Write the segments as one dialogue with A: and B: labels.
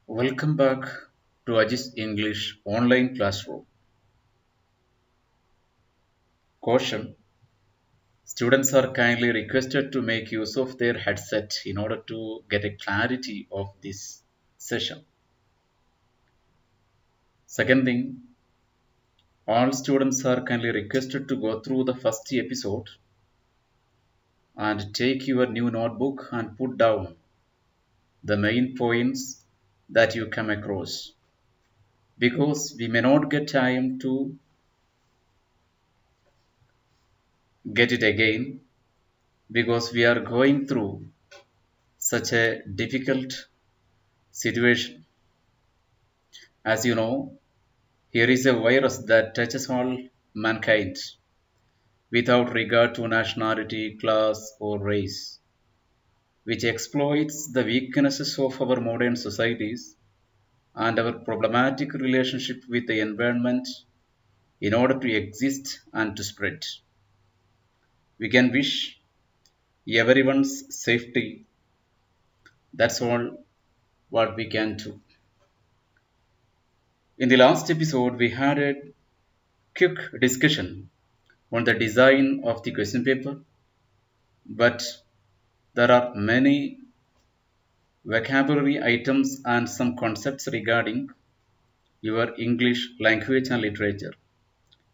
A: Welcome back to Ajis English online classroom. Caution: students are kindly requested to make use of their headset in order to get a clarity of this session. Second thing, all students are kindly requested to go through the first episode and take your new notebook and put down the main points that you come across because we may not get time to get it again because we are going through such a difficult situation. As you know, here is a virus that touches all mankind without regard to nationality, class, or race, which exploits the weaknesses of our modern societies and our problematic relationship with the environment in order to exist and to spread. We can wish everyone's safety. That's all what we can do. In the last episode, we had a quick discussion on the design of the question paper, but there are many vocabulary items and some concepts regarding your English language and literature.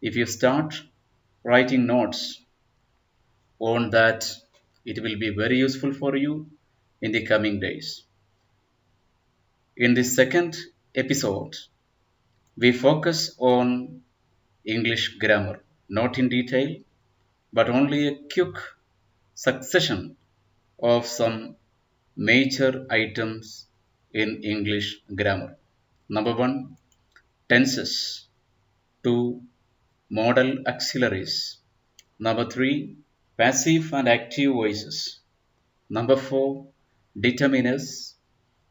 A: If you start writing notes on that, it will be very useful for you in the coming days. In the second episode, we focus on English grammar, not in detail, but only a quick succession of some major items in English grammar. Number one, tenses. Two, modal auxiliaries. Number three, passive and active voices. Number four, determiners.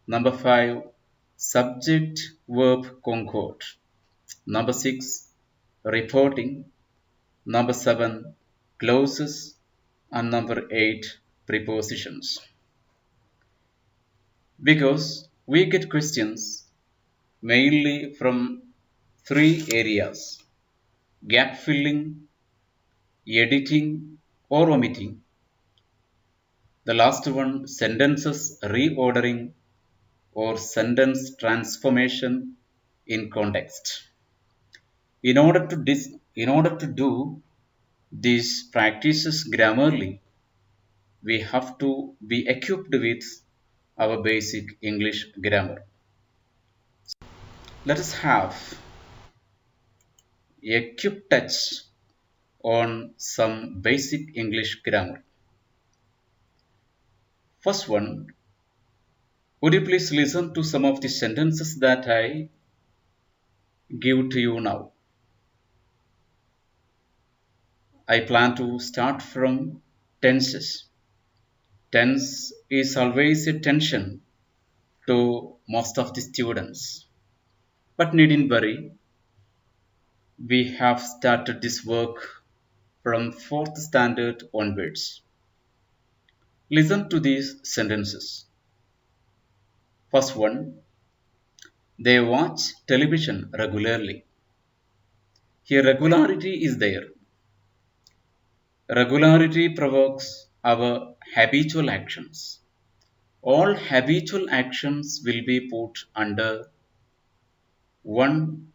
A: Number five, subject verb concord. Number six, reporting. Number seven, clauses. And number eight, prepositions. Because we get questions mainly from three areas: gap filling, editing, or omitting. The last one, sentences reordering or sentence transformation in context. In order to do these practices grammarly, we have to be equipped with our basic English grammar. Let us have a quick touch on some basic English grammar. First one, would you please listen to some of the sentences that I give to you now? I plan to start from tenses. Tense is always a tension to most of the students. But needn't worry, we have started this work from 4th standard onwards. Listen to these sentences. First one, they watch television regularly. Here, regularity is there. Regularity provokes our habitual actions. All habitual actions will be put under one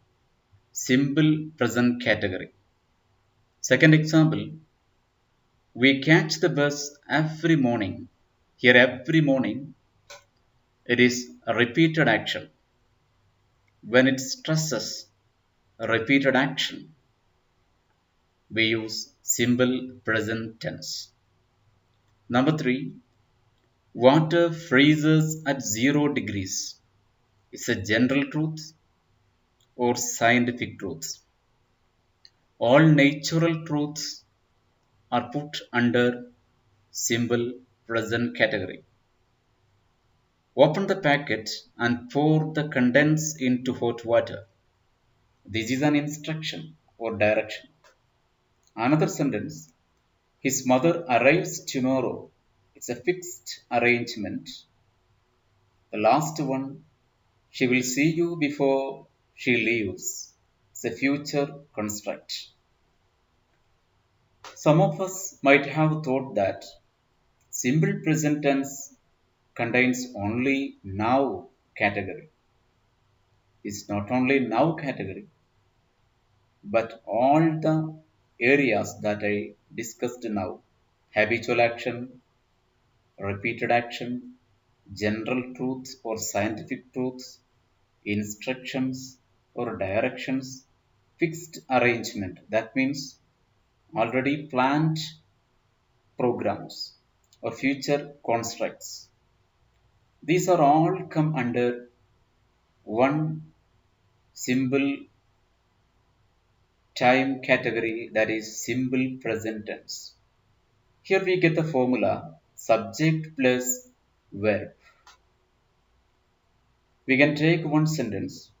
A: simple present category. Second example, we catch the bus every morning. Here, every morning, it is a repeated action. When it stresses a repeated action, we use simple present tense. Number three, water freezes at 0 degrees. It's a general truth or scientific truth. All natural truths are put under simple present category. Open the packet and pour the contents into hot water. This is an instruction or direction. Another sentence, his mother arrives tomorrow. It's a fixed arrangement. The last one, She will see you before she leaves. It's a future construct. Some of us might have thought that simple present tense contains only now category. It's not only now category, but all the areas that I discussed now: habitual action, repeated action, general truths or scientific truths, instructions or directions, fixed arrangement. That means already planned programs or future constructs. These are all come under one simple time category, that is simple present tense. Here we get the formula subject plus verb. We can take one sentence.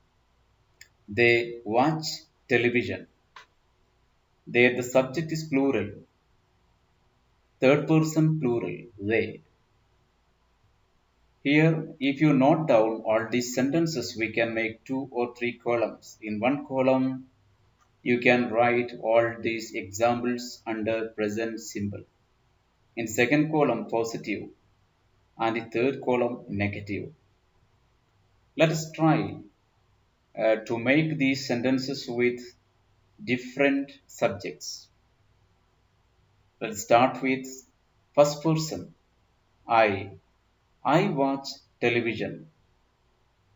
A: They watch television. There the subject is plural, third person plural, they. Here, if you note down all these sentences, we can make two or three columns. In one column, you can write all these examples under present simple. In second column, positive, and the third column, negative. Let us try to make these sentences with different subjects. Let's start with first person. I. I watch television.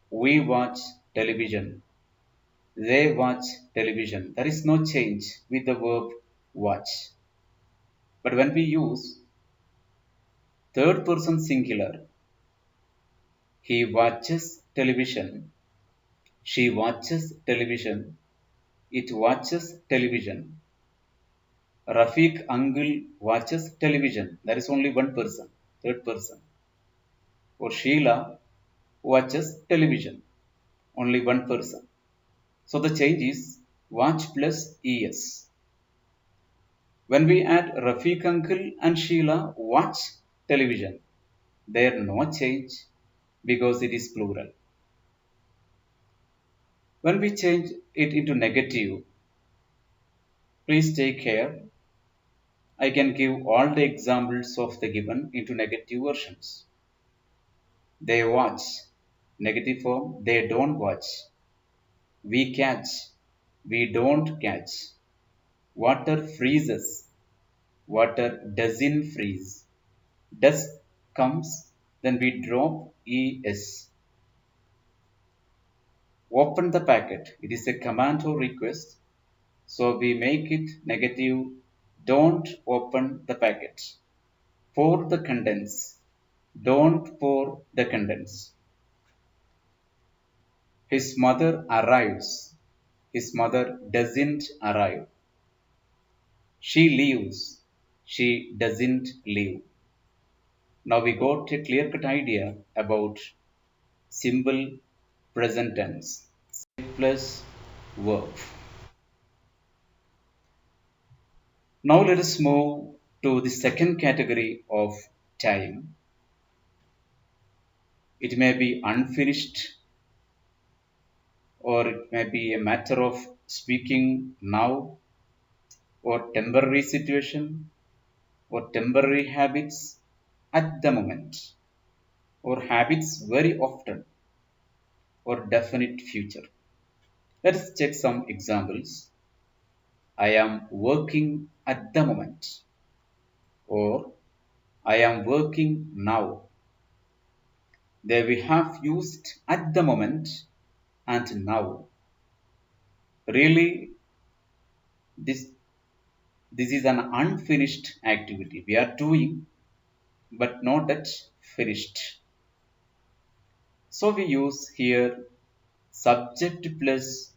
A: We watch television. They watch television. There is no change with the verb watch. But when we use third person singular, he watches television, she watches television, it watches television, Rafiq uncle watches television. There is only one person, third person. Or Sheila watches television, only one person. So the change is watch plus es. When we add Rafiq uncle and Sheila watch television, there no change because it is plural. When we change it into negative, please take care. I can give all the examples of the given into negative versions. They watch, negative form, they don't watch. We catch, we don't catch. Water freezes, water doesn't freeze. Does comes, then we drop es. Open the packet. It is a command or request. So we make it negative. Don't open the packet. Pour the contents. Don't pour the contents. His mother arrives. His mother doesn't arrive. She leaves. She doesn't leave. Now we got a clear cut idea about simple present tense plus verb. Now let us move to the second category of time. It may be unfinished, or it may be a matter of speaking now, or temporary situation, or temporary habits at the moment, or habits very often, or definite future. Let us check some examples. I am working at the moment, or I am working now. There we have used at the moment and now. Really, this, this is an unfinished activity. We are doing, but not yet finished. So we use here subject plus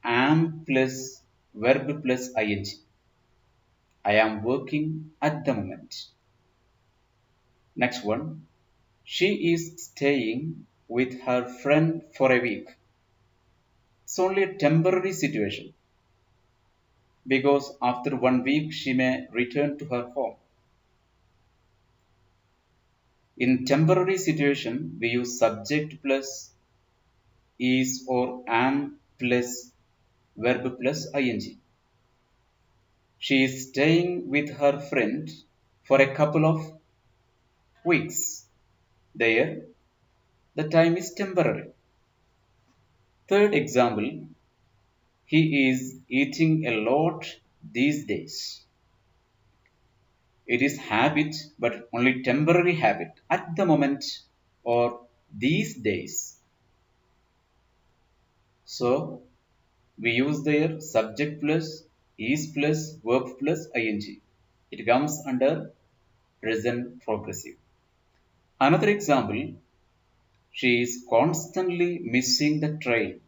A: am plus verb plus ing. I am working at the moment. Next one. She is staying with her friend for a week. It's only a temporary situation because after 1 week she may return to her home. In temporary situation, we use subject plus is or am plus verb plus ing. She is staying with her friend for a couple of weeks. There, the time is temporary. Third example, he is eating a lot these days. It is habit, but only temporary habit at the moment or these days. So we use there subject plus is plus verb plus ing. It comes under present progressive. Another example, she is constantly missing the train.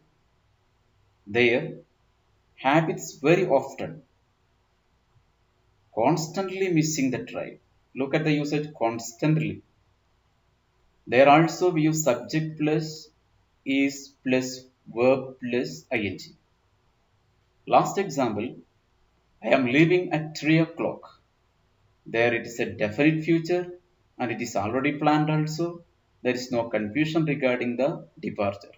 A: There, habits very often, constantly missing the train. Look at the usage constantly. There also we use subject plus is plus verb plus ing. Last example, I am leaving at 3 o'clock. There it is a definite future and it is already planned also. There is no confusion regarding the departure.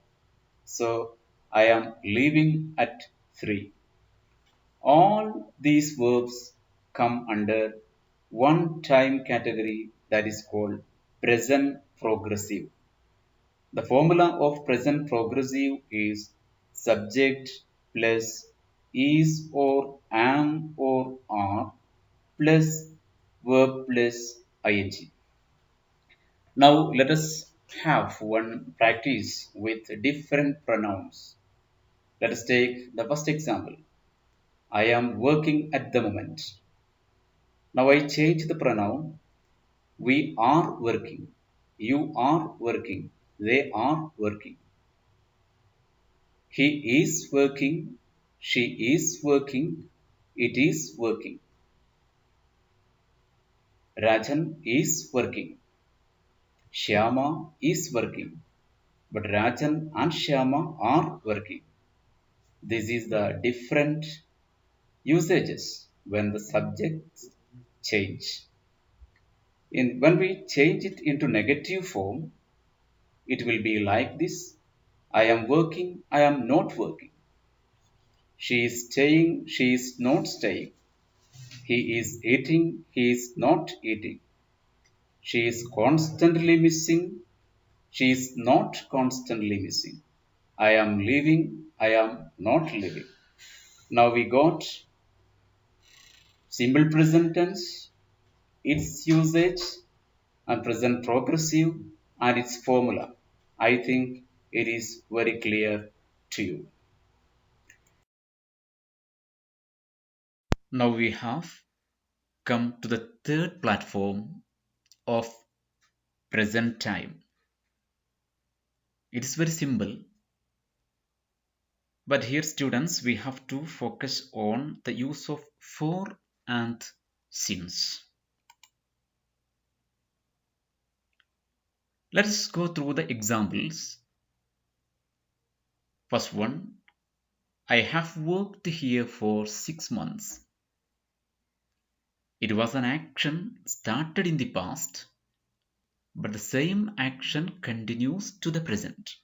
A: So I am leaving at 3. All these verbs come under one time category that is called present progressive. The formula of present progressive is subject plus is or am or are plus verb plus ing. Now let us have one practice with different pronouns. Let us take the first example. I am working at the moment. Now I change the pronoun. We are working. You are working. They are working. He is working. She is working. It is working. Rajan is working. Shyama is working. But Rajan and Shyama are working. This is the different usages when the subjects change. When we change it into negative form, it will be like this. I am working, I am not working. She is staying, she is not staying. He is eating, he is not eating. She is constantly missing, she is not constantly missing. I am leaving, I am not leaving. Now we got simple present tense, its usage, and present progressive, and its formula. I think it is very clear to you. Now we have come to the third platform of present time. It is very simple, but here students we have to focus on the use of for and since. Let us go through the examples. First one, I have worked here for 6 months. It was an action started in the past, but the same action continues to the present.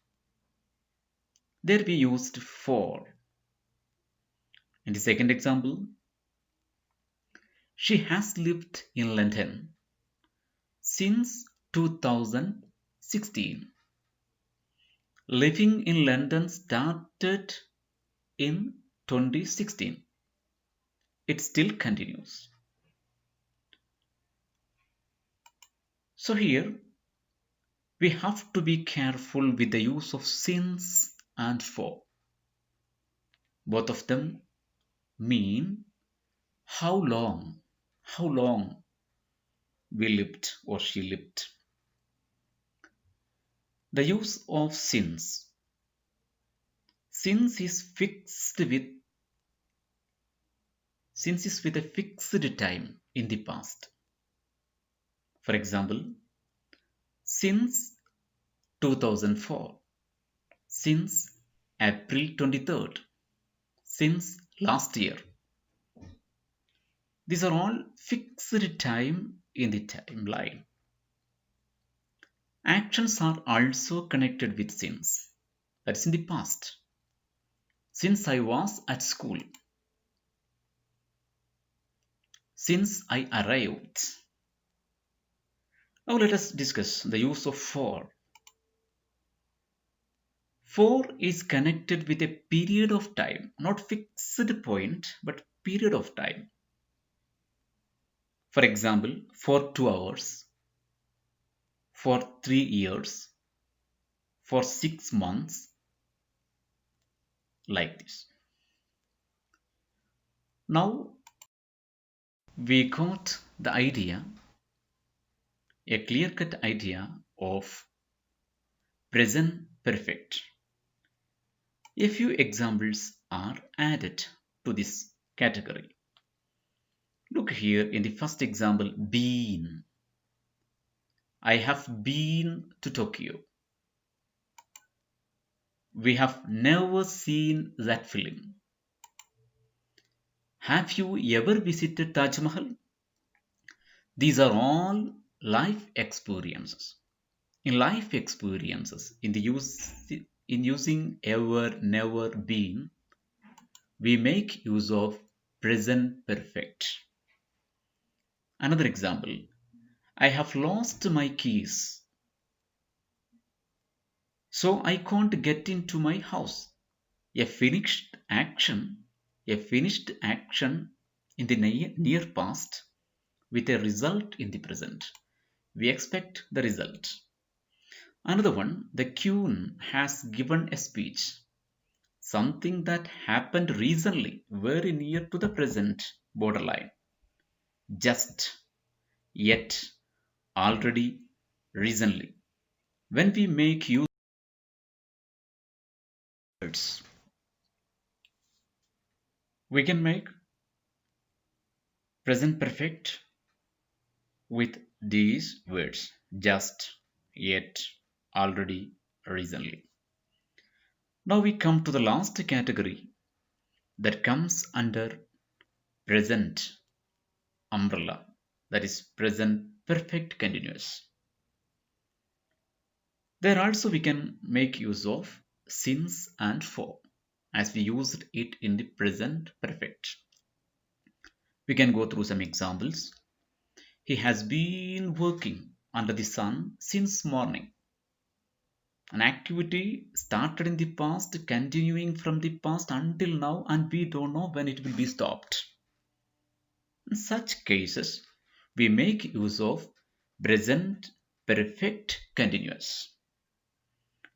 A: There we used for. In the second example, she has lived in London since 2016. Living in London started in 2016. It still continues. So here we have to be careful with the use of since and for. Both of them mean how long we lived or she lived. The use of since is fixed with since is with a fixed time in the past. For example, since 2004, since April 23rd, since last year. These are all fixed time in the timeline. Actions are also connected with since. That's in the past. Since I was at school. Since I arrived. Now let us discuss the use of for. For is connected with a period of time, not fixed point, but period of time. For example, for 2 hours, for 3 years, for 6 months, like this. Now we got the idea, a clear-cut idea of present perfect. A few examples are added to this category. Look here in the first example, been. I have been to Tokyo. We have never seen that film. Have you ever visited Taj Mahal? These are all life experiences. In life experiences, in using ever, never, been, we make use of present perfect. Another example, I have lost my keys, so I can't get into my house. A finished action, a finished action in the near past with a result in the present. We expect the result. Another one, the queen has given a speech. Something that happened recently, very near to the present borderline. Just, yet, already, recently. When we make use of words, we can make present perfect with these words. Just, yet, already, recently. Now we come to the last category that comes under present umbrella, that is present perfect continuous. There also we can make use of since and for as we used it in the present perfect. We can go through some examples. He has been working under the sun since morning. An activity started in the past, continuing from the past until now, and we don't know when it will be stopped. In such cases, we make use of present perfect continuous.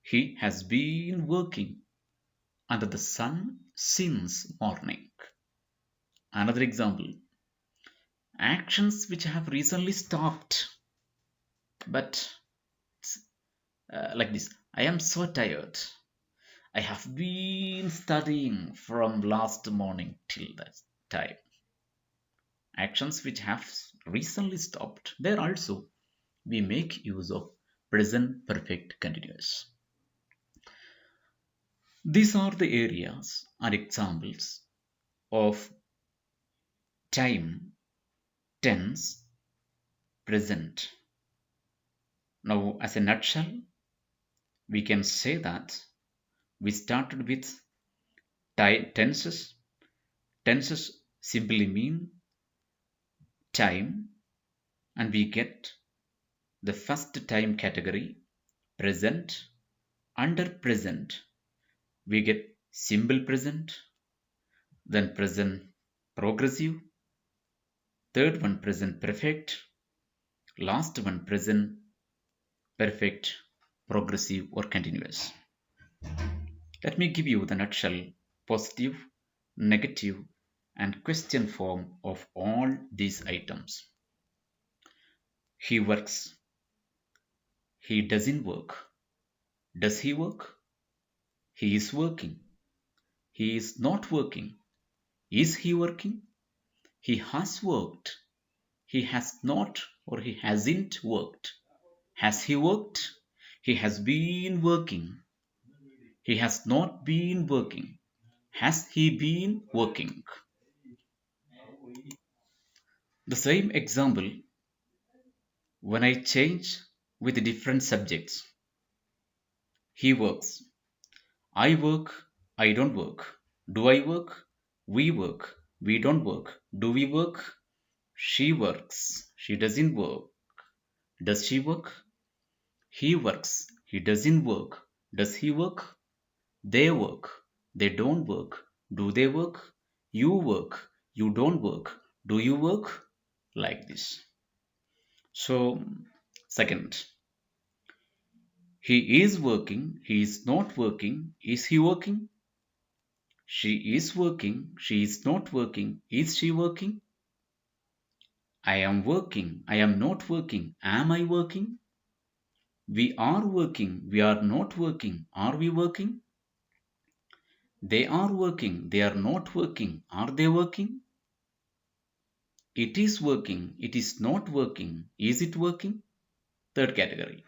A: He has been working under the sun since morning. Another example, actions which have recently stopped, but like this, I am so tired. I have been studying from last morning till that time. Actions which have recently stopped, there also we make use of present perfect continuous. These are the areas and examples of time, tense, present. Now, as a nutshell, we can say that we started with tenses. Tenses simply mean time, and we get the first time category, present. Under present, we get simple present, then present progressive, third one present perfect, last one present perfect progressive or continuous. Let me give you the nutshell, positive, negative, and question form of all these items. He works. He doesn't work. Does he work? He is working. He is not working. Is he working? He has worked. He has not or he hasn't worked. Has he worked? He has been working. He has not been working. Has he been working? The same example when I change with different subjects. He works. I work, I don't work. Do I work? We work. We don't work. Do we work? She works. She doesn't work. Does she work? He works. He doesn't work. Does he work? They work. They don't work. Do they work? You work. You don't work. Do you work? Like this. So, second, he is working. He is not working. Is he working? She is working. She is not working. Is she working? I am working. I am not working. Am I working? We are working. We are not working. Are we working? They are working. They are not working. Are they working? It is working. It is not working. Is it working? Third category.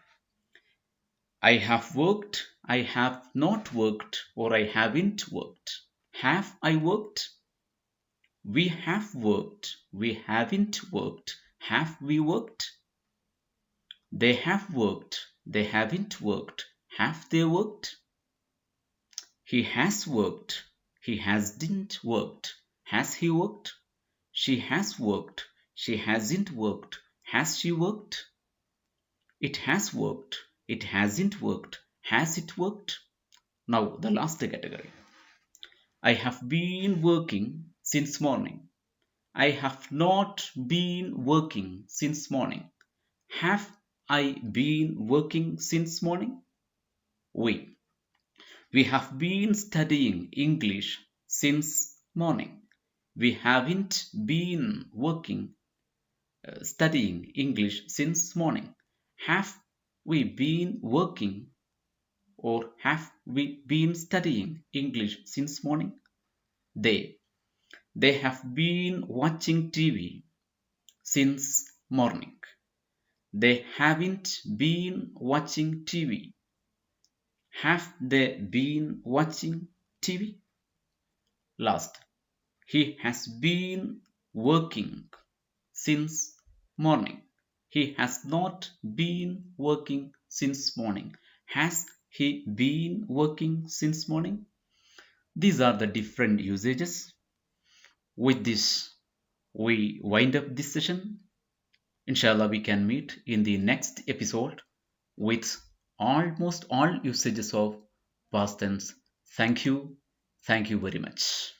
A: I have worked. I have not worked. Or I haven't worked. Have I worked? We have worked. We haven't worked. Have we worked? They have worked. They haven't worked. Have they worked? He has worked. He hasn't worked. Has he worked? She has worked. She hasn't worked. Has she worked? It has worked. It hasn't worked. Has it worked? Now, the last category. I have been working since morning. I have not been working since morning. Have I been working since morning? We. We have been studying English since morning. We haven't been working studying English since morning. Have we been working or have we been studying English since morning? They. They have been watching TV since morning. They haven't been watching TV. Have they been watching TV? Last. He has been working since morning. He has not been working since morning. Has he been working since morning? These are the different usages. With this, we wind up this session. Inshallah, we can meet in the next episode with almost all usages of past tense. Thank you. Thank you very much.